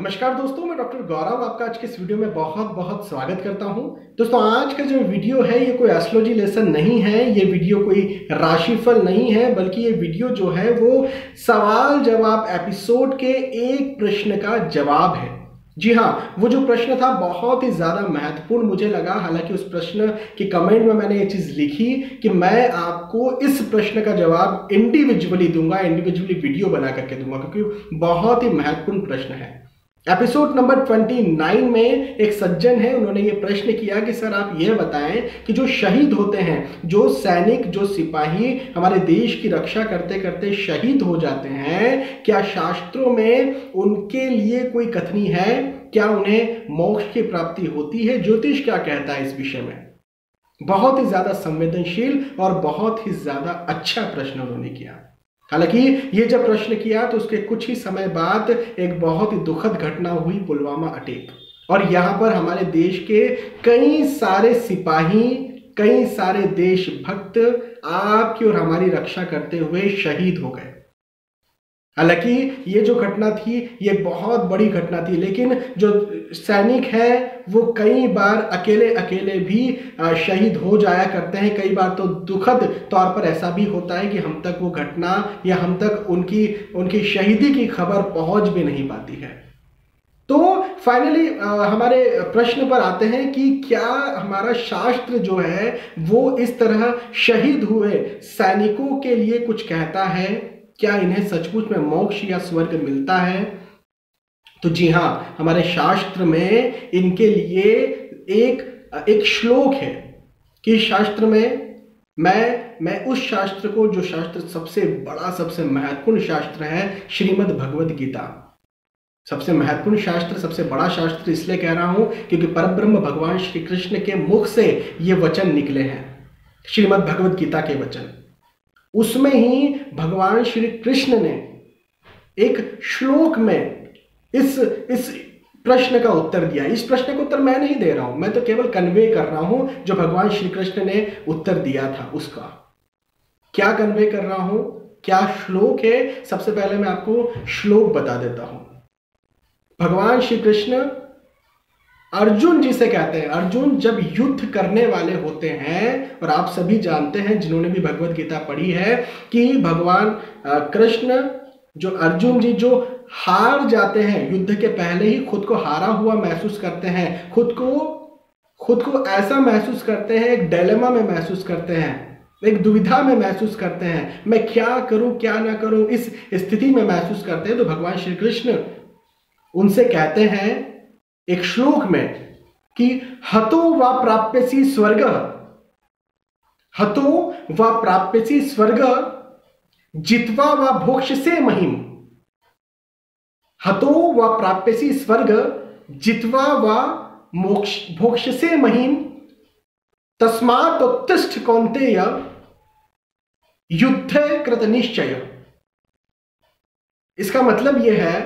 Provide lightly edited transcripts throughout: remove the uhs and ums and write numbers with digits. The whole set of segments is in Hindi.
नमस्कार दोस्तों, मैं डॉक्टर गौरव आपका आज के इस वीडियो में बहुत बहुत स्वागत करता हूं। दोस्तों, आज का जो वीडियो है ये कोई एस्ट्रोलॉजी लेसन नहीं है, ये वीडियो कोई राशिफल नहीं है, बल्कि ये वीडियो जो है वो सवाल जवाब एपिसोड के एक प्रश्न का जवाब है। जी हाँ, वो जो प्रश्न था बहुत ही ज़्यादा महत्वपूर्ण मुझे लगा। हालांकि उस प्रश्न के कमेंट में मैंने ये चीज़ लिखी कि मैं आपको इस प्रश्न का जवाब इंडिविजुअली दूंगा, इंडिविजुअली वीडियो बना करके दूंगा, क्योंकि बहुत ही महत्वपूर्ण प्रश्न है। एपिसोड नंबर 29 में एक सज्जन है, उन्होंने ये प्रश्न किया कि सर आप ये बताएं कि जो शहीद होते हैं, जो सैनिक, जो सिपाही हमारे देश की रक्षा करते करते शहीद हो जाते हैं, क्या शास्त्रों में उनके लिए कोई कथनी है? क्या उन्हें मोक्ष की प्राप्ति होती है? ज्योतिष क्या कहता है इस विषय में? बहुत ही ज्यादा संवेदनशील और बहुत ही ज्यादा अच्छा प्रश्न उन्होंने किया। हालांकि ये जब प्रश्न किया तो उसके कुछ ही समय बाद एक बहुत ही दुखद घटना हुई, पुलवामा अटैक। और यहाँ पर हमारे देश के कई सारे सिपाही, कई सारे देशभक्त आपकी और हमारी रक्षा करते हुए शहीद हो गए। हालांकि ये जो घटना थी ये बहुत बड़ी घटना थी, लेकिन जो सैनिक है वो कई बार अकेले अकेले भी शहीद हो जाया करते हैं। कई बार तो दुखद तौर पर ऐसा भी होता है कि हम तक वो घटना या हम तक उनकी शहीदी की खबर पहुंच भी नहीं पाती है। तो फाइनली हमारे प्रश्न पर आते हैं कि क्या हमारा शास्त्र जो है वो इस तरह शहीद हुए सैनिकों के लिए कुछ कहता है? क्या इन्हें सचमुच में मोक्ष या स्वर्ग मिलता है? तो जी हाँ, हमारे शास्त्र में इनके लिए एक श्लोक है कि शास्त्र में मैं उस शास्त्र को, जो शास्त्र सबसे बड़ा, सबसे महत्वपूर्ण शास्त्र है, श्रीमद् भगवद गीता, सबसे महत्वपूर्ण शास्त्र, सबसे बड़ा शास्त्र इसलिए कह रहा हूं क्योंकि परब्रह्म भगवान श्री कृष्ण के मुख से ये वचन निकले हैं, श्रीमद् भगवद गीता के वचन। उसमें ही भगवान श्री कृष्ण ने एक श्लोक में इस प्रश्न का उत्तर दिया। इस प्रश्न का उत्तर मैं नहीं दे रहा हूं, मैं तो केवल कन्वे कर रहा हूं जो भगवान श्री कृष्ण ने उत्तर दिया था उसका। क्या कन्वे कर रहा हूं, क्या श्लोक है? सबसे पहले मैं आपको श्लोक बता देता हूं। भगवान श्री कृष्ण अर्जुन जी से कहते हैं, अर्जुन जब युद्ध करने वाले होते हैं, और आप सभी जानते हैं जिन्होंने भी भगवत गीता पढ़ी है कि भगवान कृष्ण, जो अर्जुन जी जो हार जाते हैं युद्ध के पहले ही, खुद को हारा हुआ महसूस करते हैं, खुद को ऐसा महसूस करते हैं, एक डायलेमा में महसूस करते हैं, एक दुविधा में महसूस करते हैं, मैं क्या करूं क्या ना करूं, इस स्थिति में महसूस करते हैं। तो भगवान श्री कृष्ण उनसे कहते हैं एक श्लोक में कि हतो वा प्राप्यसि स्वर्ग, हतो वा प्राप्यसि स्वर्ग जित्वा वा भोक्ष्यसे महिम, हतो वा प्राप्यसि स्वर्ग जित्वा वा भोक्ष्यसे महिम, तस्मात् उत्तिष्ठ कौन्तेय युद्धे कृत निश्चय। इसका मतलब यह है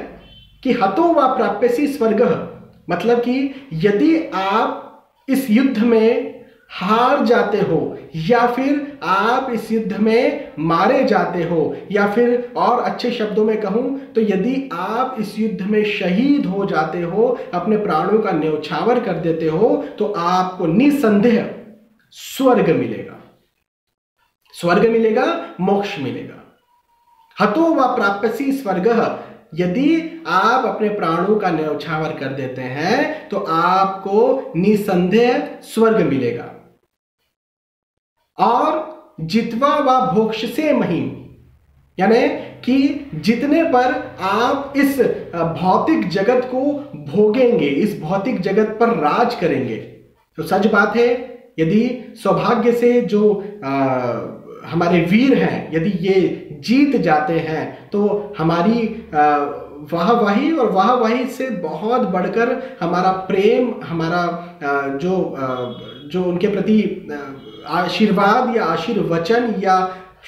कि हतो वा प्राप्यसि स्वर्ग, मतलब कि यदि आप इस युद्ध में हार जाते हो, या फिर आप इस युद्ध में मारे जाते हो, या फिर और अच्छे शब्दों में कहूं तो यदि आप इस युद्ध में शहीद हो जाते हो, अपने प्राणों का न्यौछावर कर देते हो, तो आपको निसंदेह स्वर्ग मिलेगा, स्वर्ग मिलेगा, मोक्ष मिलेगा। हतो वा प्राप्यसि स्वर्ग, यदि आप अपने प्राणों का न्यौछावर कर देते हैं तो आपको निसंदेह स्वर्ग मिलेगा। और जित्वा वा भोक्ष्यसे महिम, यानी कि जितने पर आप इस भौतिक जगत को भोगेंगे, इस भौतिक जगत पर राज करेंगे। तो सच बात है, यदि सौभाग्य से जो हमारे वीर हैं, यदि ये जीत जाते हैं तो हमारी वाहवाही, और वाहवाही से बहुत बढ़कर हमारा प्रेम, हमारा जो उनके प्रति आशीर्वाद या आशीर्वचन या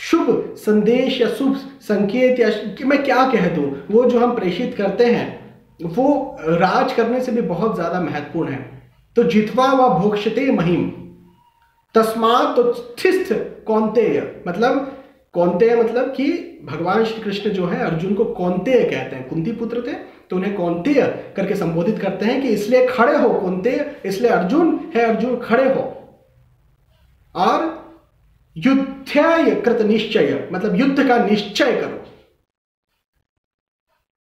शुभ संदेश या शुभ संकेत, या कि मैं क्या कह दूं, वो जो हम प्रेषित करते हैं वो राज करने से भी बहुत ज्यादा महत्वपूर्ण है। तो जित्वा व भोक्ष्यते महिम तस्मात् उत्तिष्ठ कौन्तेय, मतलब कौन्तेय मतलब कि भगवान श्री कृष्ण जो है अर्जुन को कौन्तेय कहते हैं, कुंती पुत्र थे, तो उन्हें कौन्तेय करके संबोधित करते हैं कि इसलिए खड़े हो कौन्तेय, इसलिए अर्जुन है अर्जुन खड़े हो। और युद्धाय कृत निश्चय मतलब युद्ध का निश्चय करो।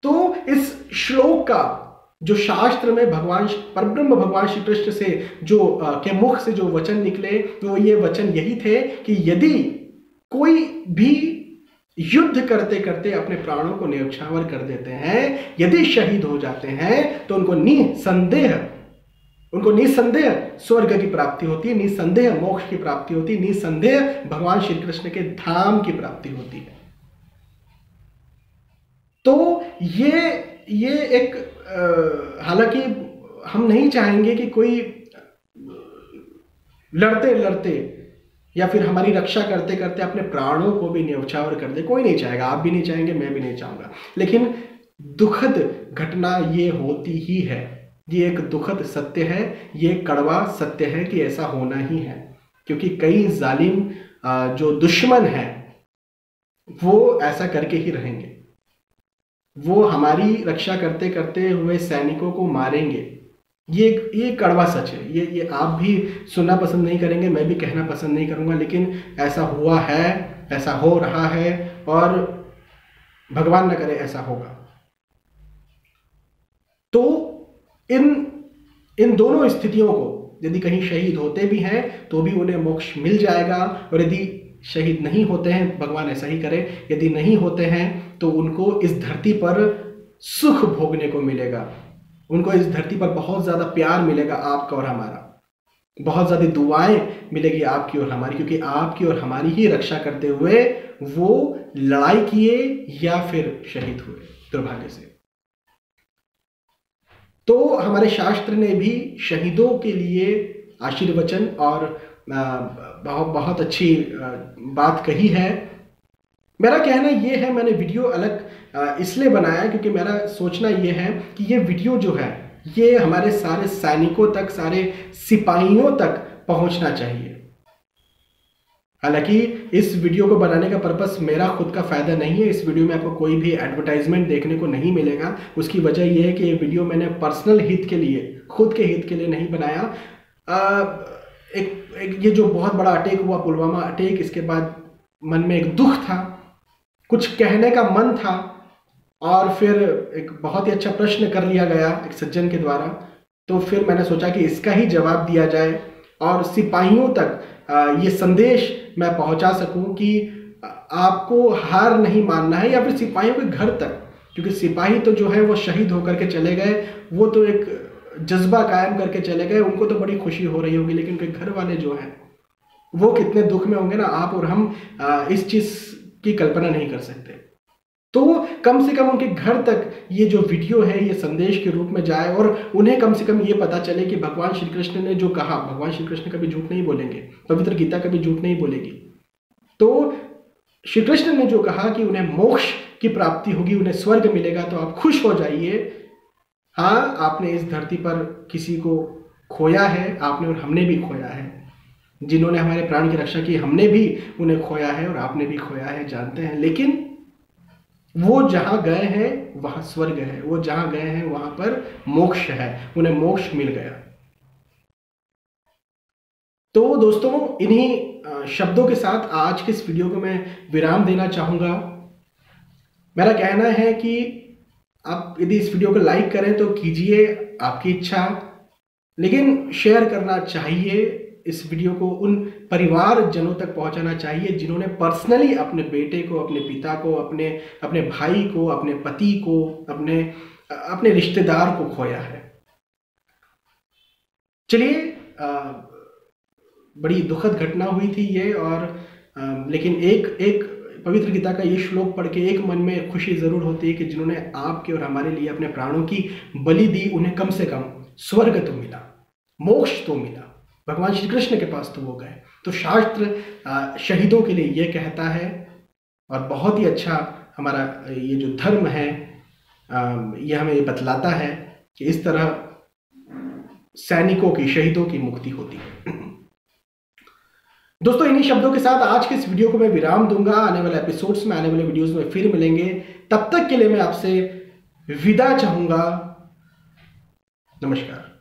तो इस श्लोक का जो शास्त्र में भगवान परब्रह्म भगवान श्री कृष्ण से जो के मुख से जो वचन निकले वो ये वचन यही थे कि यदि कोई भी युद्ध करते करते अपने प्राणों को न्यौछावर कर देते हैं, यदि शहीद हो जाते हैं, तो उनको निसंदेह स्वर्ग की प्राप्ति होती है, निसंदेह मोक्ष की प्राप्ति होती है, निसंदेह भगवान श्री कृष्ण के धाम की प्राप्ति होती है। तो ये एक हालांकि हम नहीं चाहेंगे कि कोई लड़ते लड़ते या फिर हमारी रक्षा करते करते अपने प्राणों को भी न्यौछावर कर दे, कोई नहीं चाहेगा, आप भी नहीं चाहेंगे, मैं भी नहीं चाहूंगा। लेकिन दुखद घटना ये होती ही है, ये एक दुखद सत्य है, ये कड़वा सत्य है कि ऐसा होना ही है, क्योंकि कई जालिम जो दुश्मन हैं वो ऐसा करके ही रहेंगे, वो हमारी रक्षा करते करते हुए सैनिकों को मारेंगे। ये कड़वा सच है, ये आप भी सुनना पसंद नहीं करेंगे, मैं भी कहना पसंद नहीं करूंगा, लेकिन ऐसा हुआ है, ऐसा हो रहा है और भगवान न करे ऐसा होगा। तो इन दोनों स्थितियों को यदि कहीं शहीद होते भी हैं तो भी उन्हें मोक्ष मिल जाएगा, और यदि शहीद नहीं होते हैं, भगवान ऐसा ही करे, यदि नहीं होते हैं तो उनको इस धरती पर सुख भोगने को मिलेगा, उनको इस धरती पर बहुत ज़्यादा प्यार मिलेगा आपका और हमारा, बहुत ज़्यादा दुआएं मिलेगी आपकी और हमारी, क्योंकि आपकी और हमारी ही रक्षा करते हुए वो लड़ाई किए या फिर शहीद हुए दुर्भाग्य से। तो हमारे शास्त्र ने भी शहीदों के लिए आशीर्वचन और बहुत अच्छी बात कही है। मेरा कहना ये है, मैंने वीडियो अलग इसलिए बनाया क्योंकि मेरा सोचना ये है कि ये वीडियो जो है ये हमारे सारे सैनिकों तक, सारे सिपाहियों तक पहुंचना चाहिए। हालांकि इस वीडियो को बनाने का पर्पस मेरा खुद का फायदा नहीं है, इस वीडियो में आपको कोई भी एडवर्टाइजमेंट देखने को नहीं मिलेगा। उसकी वजह यह है कि ये वीडियो मैंने पर्सनल हित के लिए, खुद के हित के लिए नहीं बनाया। एक ये जो बहुत बड़ा अटैक हुआ, पुलवामा अटैक, इसके बाद मन में एक दुख था, कुछ कहने का मन था, और फिर एक बहुत ही अच्छा प्रश्न कर लिया गया एक सज्जन के द्वारा। तो फिर मैंने सोचा कि इसका ही जवाब दिया जाए और सिपाहियों तक ये संदेश मैं पहुंचा सकूं कि आपको हार नहीं मानना है, या फिर सिपाहियों के घर तक, क्योंकि सिपाही तो जो है वो शहीद होकर के चले गए, वो तो एक जज्बा कायम करके चले गए, उनको तो बड़ी खुशी हो रही होगी, लेकिन उनके घर वाले जो हैं वो कितने दुख में होंगे ना, आप और हम इस चीज़ की कल्पना नहीं कर सकते। तो कम से कम उनके घर तक ये जो वीडियो है ये संदेश के रूप में जाए, और उन्हें कम से कम ये पता चले कि भगवान श्री कृष्ण ने जो कहा, भगवान श्री कृष्ण कभी झूठ नहीं बोलेंगे, पवित्र गीता कभी झूठ नहीं बोलेगी। तो श्री कृष्ण ने जो कहा कि उन्हें मोक्ष की प्राप्ति होगी, उन्हें स्वर्ग मिलेगा, तो आप खुश हो जाइए। हाँ, आपने इस धरती पर किसी को खोया है, आपने और हमने भी खोया है, जिन्होंने हमारे प्राण की रक्षा की हमने भी उन्हें खोया है और आपने भी खोया है, जानते हैं। लेकिन वो जहां गए हैं वहां स्वर्ग है, वो जहां गए हैं वहां पर मोक्ष है, उन्हें मोक्ष मिल गया। तो दोस्तों, इन्हीं शब्दों के साथ आज के इस वीडियो को मैं विराम देना चाहूंगा। मेरा कहना है कि आप यदि इस वीडियो को लाइक करें तो कीजिए, आपकी इच्छा, लेकिन शेयर करना चाहिए। इस वीडियो को उन परिवारजनों तक पहुंचाना चाहिए जिन्होंने पर्सनली अपने बेटे को, अपने पिता को, अपने भाई को, अपने पति को, अपने रिश्तेदार को खोया है। चलिए, बड़ी दुखद घटना हुई थी ये, और लेकिन एक पवित्र गीता का ये श्लोक पढ़ के एक मन में खुशी जरूर होती है कि जिन्होंने आपके और हमारे लिए अपने प्राणों की बलि दी, उन्हें कम से कम स्वर्ग तो मिला, मोक्ष तो मिला, भगवान श्री कृष्ण के पास तो वो गए। तो शास्त्र शहीदों के लिए ये कहता है, और बहुत ही अच्छा हमारा ये जो धर्म है ये हमें ये बतलाता है कि इस तरह सैनिकों की, शहीदों की मुक्ति होती है। दोस्तों, इन्हीं शब्दों के साथ आज के इस वीडियो को मैं विराम दूंगा। आने वाले एपिसोड्स में, आने वाले वीडियोस में फिर मिलेंगे। तब तक के लिए मैं आपसे विदा चाहूंगा। नमस्कार।